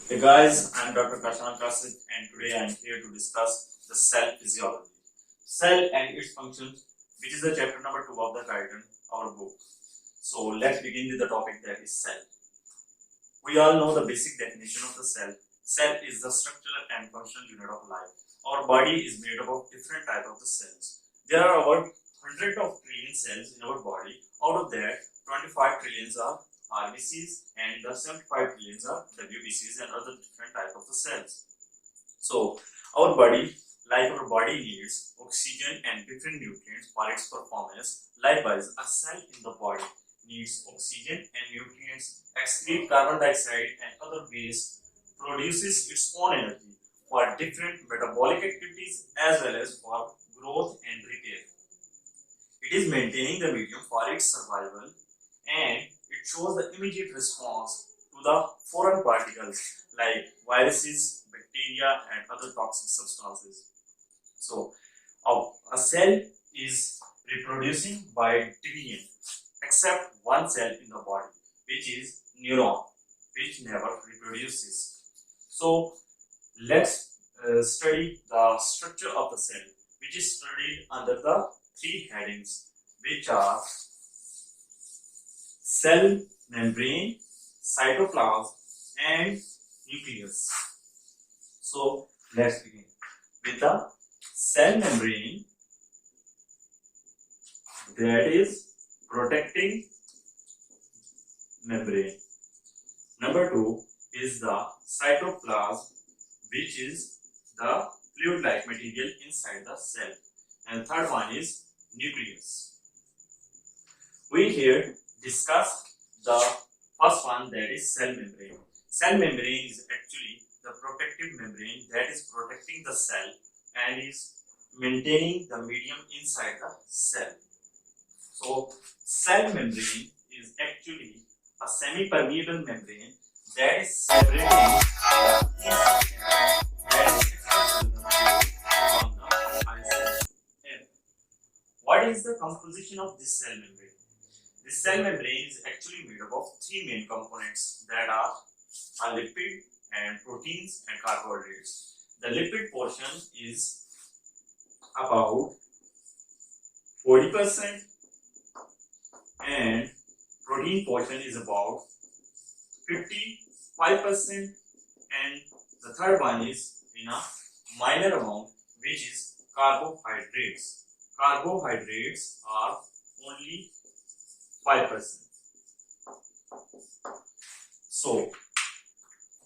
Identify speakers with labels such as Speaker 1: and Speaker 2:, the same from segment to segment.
Speaker 1: Hey guys, I'm Dr.KQ and today I'm here to discuss the cell physiology, cell and its functions, which is the chapter number 2 of the title, our book. So let's begin with the topic that is cell. We all know the basic definition of the cell. Cell is the structural and functional unit of life. Our body is made up of different types of the cells. There are about hundreds of trillion cells in our body. Out of that, 25 trillions are RBCs and the 75 trillions are WBCs and other different types of the cells. So, our body needs oxygen and different nutrients for its performance. Likewise, a cell in the body needs oxygen and nutrients, excrete carbon dioxide and other waste, produces its own energy for different metabolic activities as well as for growth and repair. It is maintaining the medium for its survival and it shows the immediate response to the foreign particles like viruses, bacteria and other toxic substances. So, a cell is reproducing by division except one cell in the body, which is neuron, which never reproduces. So, let's study the structure of the cell, which is studied under the three headings, which are cell membrane, cytoplasm, and nucleus. So, let's begin with the cell membrane, that is protecting membrane. Number 2 is the cytoplasm, which is the fluid-like material inside the cell. And third one is nucleus. We here discuss the first one, that is cell membrane. Cell membrane is actually the protective membrane that is protecting the cell and is maintaining the medium inside the cell. So, cell membrane is actually a semi-permeable membrane that is separating the from the outside air. What is the composition of this cell membrane? This cell membrane is actually made up of three main components, that are a lipid and proteins and carbohydrates. The lipid portion is about 40% and protein portion is about 55% and the third one is in a minor amount, which is carbohydrates. Carbohydrates are only 5%. So,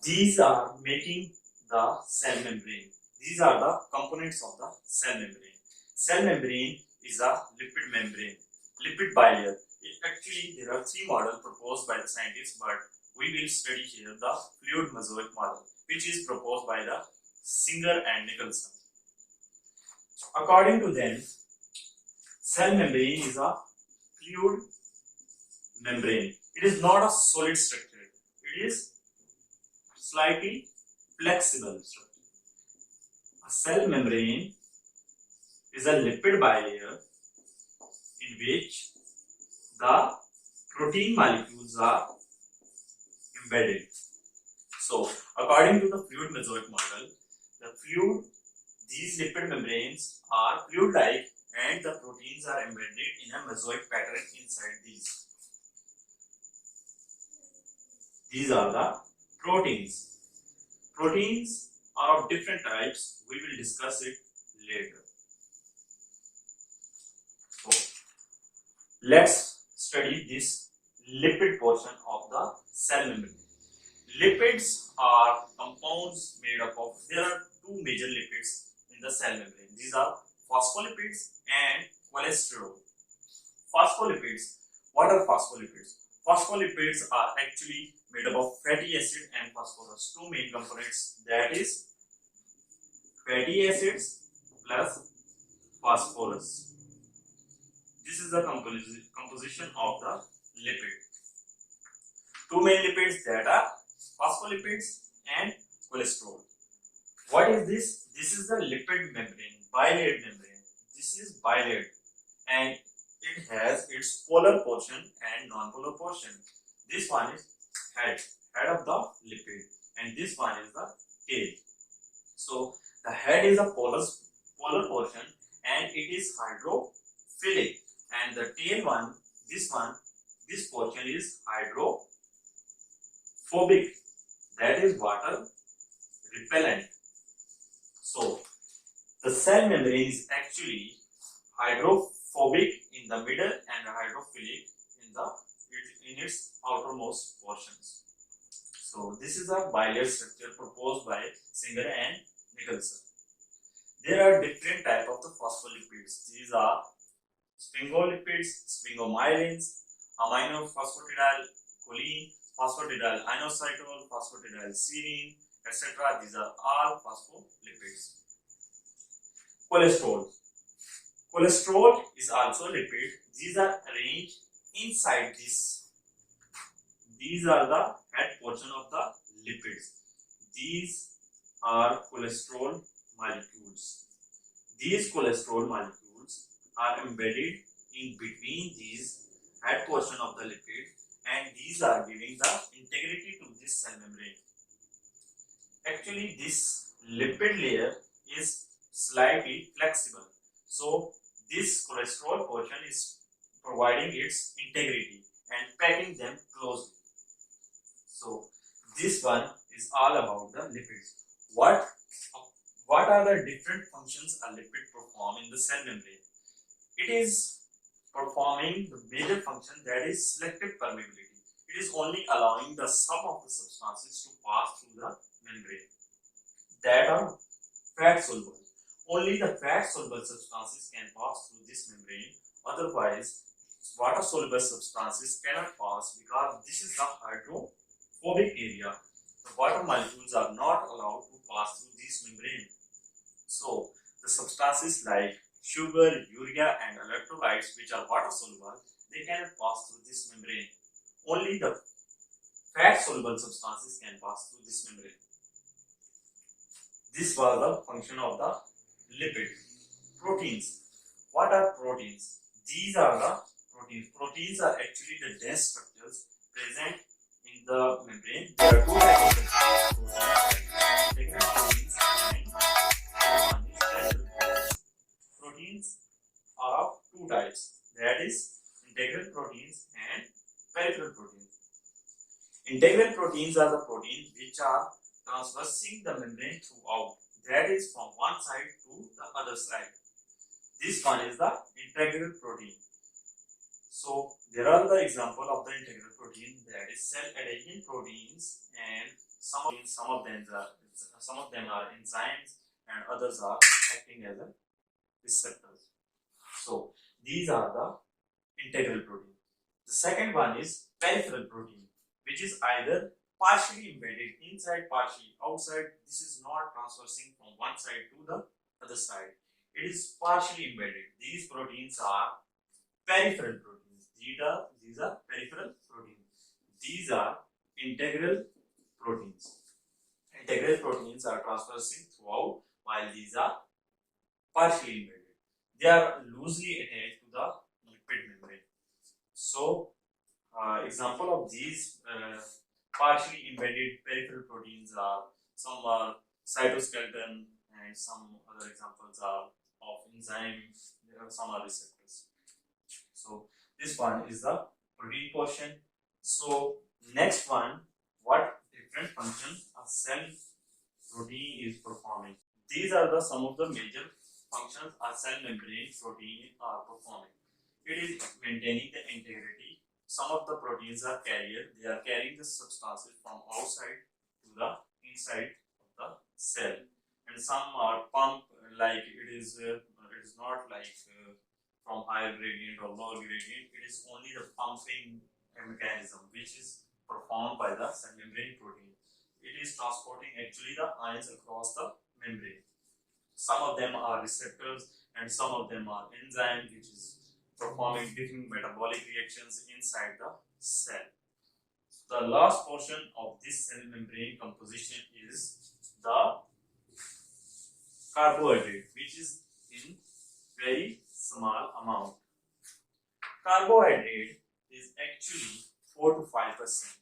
Speaker 1: these are making the cell membrane. These are the components of the cell membrane. Cell membrane is a lipid membrane, lipid bilayer. Actually, there are three models proposed by the scientists, but we will study here the fluid mosaic model, which is proposed by the Singer and Nicholson. According to them, cell membrane is a fluid membrane. It is not a solid structure. It is slightly flexible structure. A cell membrane is a lipid bilayer in which the protein molecules are embedded. So, according to the fluid mosaic model, these lipid membranes are fluid-like and the proteins are embedded in a mosaic pattern inside these. These are the proteins. Proteins are of different types. We will discuss it later. So, let's study this lipid portion of the cell membrane. Lipids are compounds made up of, there are two major lipids in the cell membrane. These are phospholipids and cholesterol. Phospholipids, what are phospholipids? Phospholipids are actually made up of fatty acid and phosphorus, two main components, that is fatty acids plus phosphorus. This is the composition of the lipid. Two main lipids, that are phospholipids and cholesterol. What is this? This is the lipid membrane, bilayered membrane. This is bilayered and it has its polar portion and non-polar portion. This one is head of the lipid and this one is the tail. So the head is a polar portion and it is hydrophilic, and the tail one, this portion is hydrophobic, that is water repellent. So the cell membrane is actually hydrophobic in the middle and hydrophilic in its outermost portions. So this is a bilayer structure proposed by Singer and Nicholson. There are different types of the phospholipids. These are sphingolipids, sphingomyelins, aminophosphatidylcholine, phosphatidylinositol, phosphatidylserine, etc. These are all phospholipids. Cholesterol. Cholesterol is also a lipid. These are arranged inside this. These are the head portion of the lipids. These are cholesterol molecules. These cholesterol molecules are embedded in between these head portion of the lipid, and these are giving the integrity to this cell membrane. Actually, this lipid layer is slightly flexible, so this cholesterol portion is providing its integrity and packing them closely. So this one is all about the lipids. What are the different functions a lipid perform in the cell membrane? It is performing the major function, that is selective permeability. It is only allowing the sum of the substances to pass through the membrane that are fat soluble. Only the fat soluble substances can pass through this membrane. Otherwise, water soluble substances cannot pass, because this is the hydrophobic area. The water molecules are not allowed to pass through this membrane. So the substances like sugar, urea and electrolytes, which are water soluble, they cannot pass through this membrane. Only the fat soluble substances can pass through this membrane. This was the function of the lipid. Proteins. What are proteins? These are the proteins. Proteins are actually the dense structures present in the membrane. There are two types of proteins, proteins are of two types, that is integral proteins and peripheral proteins. Integral proteins are the proteins which are traversing the membrane throughout, that is from one side to the other side. This one is the integral protein. So there are the example of the integral protein, that is cell adhesion proteins, and some of them are enzymes and others are acting as a receptors. So these are the integral protein. The second one is peripheral protein, which is either partially embedded inside, partially outside. This is not transversing from one side to the other side. It is partially embedded. These proteins are peripheral proteins. These are peripheral proteins. These are integral proteins. Integral proteins are transversing throughout, while these are partially embedded. They are loosely attached to the lipid membrane. So, example of these partially embedded peripheral proteins are, some are cytoskeleton and some other examples are of enzymes. Some are receptors. So this one is the protein portion. So next one, what different functions a cell protein is performing? These are some of the major functions a cell membrane protein are performing. It is maintaining the integrity. Some of the proteins are carrier. They are carrying the substances from outside to the inside of the cell, and some are pump, like it is not like from higher gradient or lower gradient. It is only the pumping mechanism which is performed by the cell membrane protein. It is transporting actually the ions across the membrane. Some of them are receptors and some of them are enzymes, which is performing different metabolic reactions inside the cell. The last portion of this cell membrane composition is the carbohydrate, which is in very small amount. Carbohydrate is actually 4 to 5%.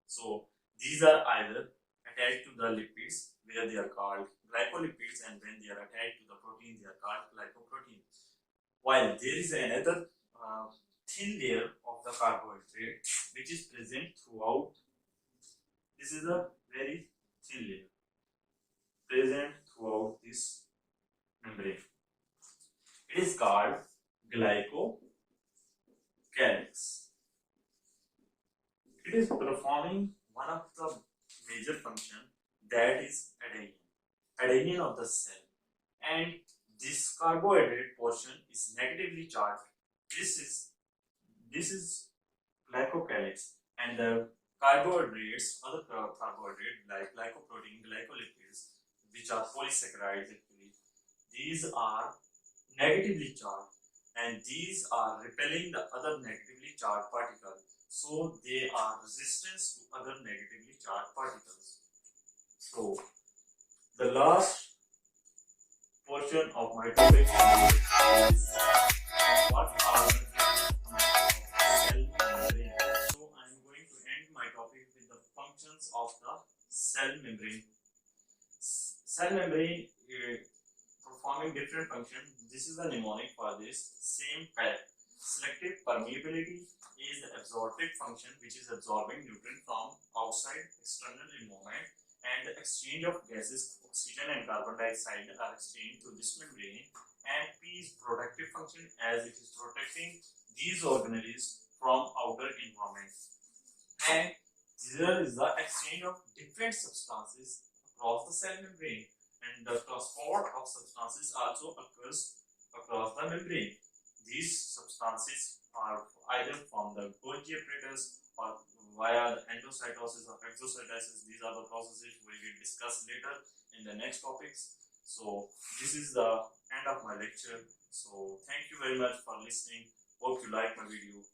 Speaker 1: So these are either attached to the lipids where they are called glycolipids, and when they are attached to the protein they are called glycoproteins. While there is another thin layer of the carbohydrate which is present throughout. This is a very thin layer present throughout this membrane. It is called glycocalyx. It is performing one of the major function, that is adhesion of the cell, and this carbohydrate portion is negatively charged. This is glycocalyx, and the carbohydrates, other carbohydrates like glycoprotein, glycolipids, which are polysaccharides actually, these are negatively charged, and these are repelling the other negatively charged particles, so they are resistance to other negatively charged particles. So the last portion of my topic is what are the cell membrane. So I am going to end my topic with the functions of the cell membrane. Cell membrane performing different functions. This is the mnemonic for this. Same path. Selective permeability is the absorptive function, which is absorbing nutrient from outside external environment, and the exchange of gases, oxygen and carbon dioxide, are exchanged through this membrane. And P is protective function, as it is protecting these organelles from outer environment. And there is the exchange of different substances across the cell membrane, and the transport of substances also occurs across the membrane. These substances are either from the Golgi apparatus or via the endocytosis or exocytosis. These are the processes we will discuss later in the next topics. So this is the end of my lecture. So thank you very much for listening. Hope you like my video.